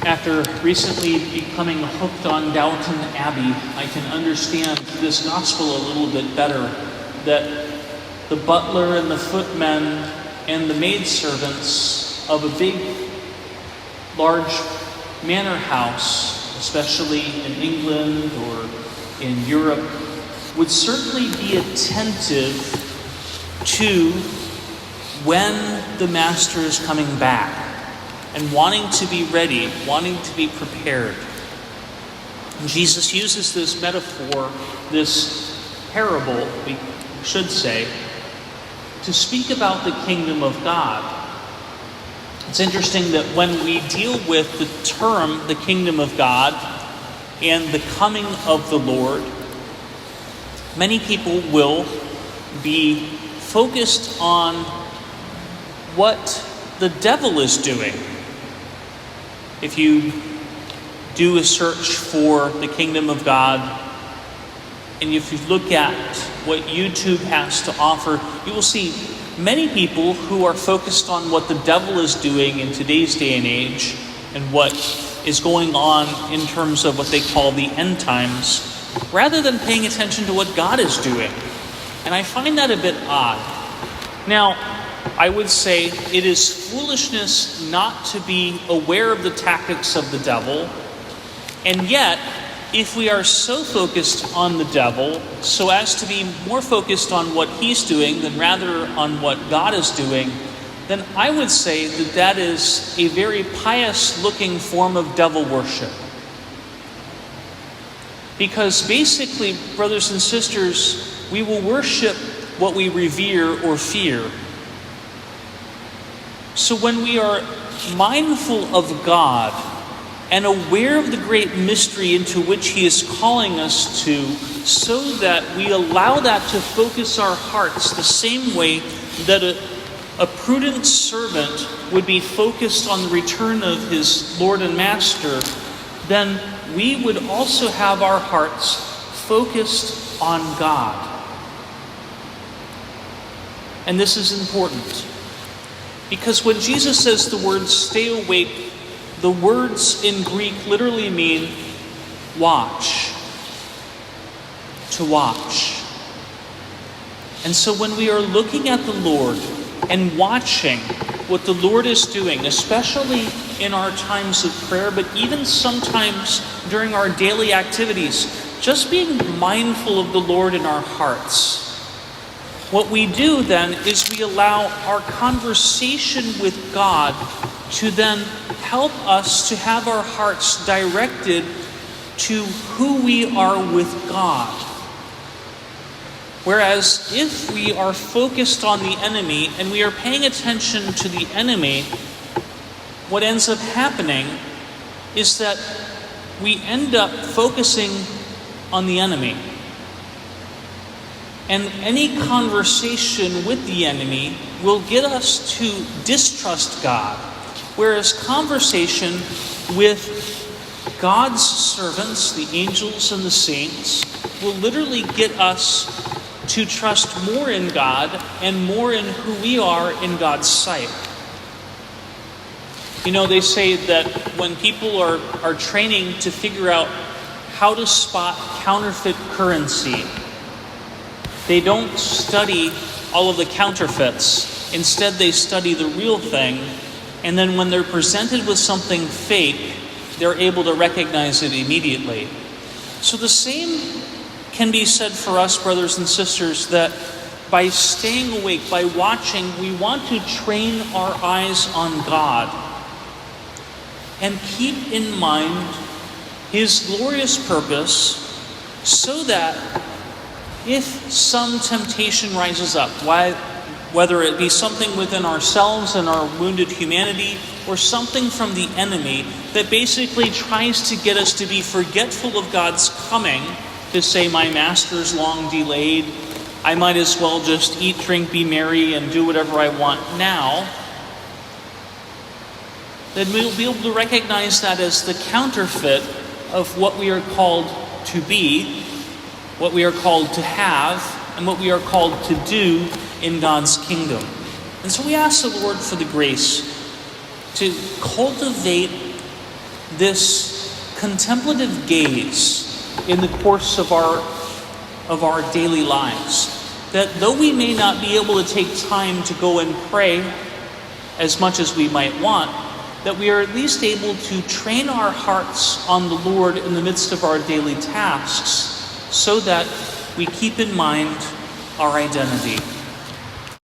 After recently becoming hooked on Downton Abbey, I can understand this gospel a little bit better. That the butler and the footmen and the maidservants of a big, large manor house, especially in England or in Europe, would certainly be attentive to when the master is coming back and wanting to be ready, wanting to be prepared. And Jesus uses this metaphor, this parable, we should say, to speak about the kingdom of God. It's interesting that when we deal with the term, the kingdom of God, and the coming of the Lord, many people will be focused on what the devil is doing. If you do a search for the kingdom of God, and if you look at what YouTube has to offer, you will see many people who are focused on what the devil is doing in today's day and age and what is going on in terms of what they call the end times, rather than paying attention to what God is doing. And I find that a bit odd. Now, I would say it is foolishness not to be aware of the tactics of the devil, and yet, if we are so focused on the devil, so as to be more focused on what he's doing than rather on what God is doing, then I would say that that is a very pious-looking form of devil worship. Because basically, brothers and sisters, we will worship what we revere or fear. So when we are mindful of God and aware of the great mystery into which He is calling us to, so that we allow that to focus our hearts the same way that a prudent servant would be focused on the return of his Lord and Master, then we would also have our hearts focused on God. And this is important, because when Jesus says the words "stay awake," the words in Greek literally mean watch, to watch. And so when we are looking at the Lord and watching what the Lord is doing, especially in our times of prayer, but even sometimes during our daily activities, just being mindful of the Lord in our hearts, what we do then is we allow our conversation with God to then help us to have our hearts directed to who we are with God. Whereas if we are focused on the enemy and we are paying attention to the enemy, what ends up happening is that we end up focusing on the enemy. And any conversation with the enemy will get us to distrust God. Whereas conversation with God's servants, the angels and the saints, will literally get us to trust more in God and more in who we are in God's sight. You know, they say that when people are training to figure out how to spot counterfeit currency, they don't study all of the counterfeits. Instead, they study the real thing. And then when they're presented with something fake, they're able to recognize it immediately. So the same can be said for us, brothers and sisters, that by staying awake, by watching, we want to train our eyes on God and keep in mind His glorious purpose, so that if some temptation rises up, whether it be something within ourselves and our wounded humanity, or something from the enemy that basically tries to get us to be forgetful of God's coming, to say, my master's long delayed, I might as well just eat, drink, be merry, and do whatever I want now, then we'll be able to recognize that as the counterfeit of what we are called to be, what we are called to have, and what we are called to do in God's kingdom. And so we ask the Lord for the grace to cultivate this contemplative gaze in the course of our daily lives. That though we may not be able to take time to go and pray as much as we might want, that we are at least able to train our hearts on the Lord in the midst of our daily tasks, so that we keep in mind our identity.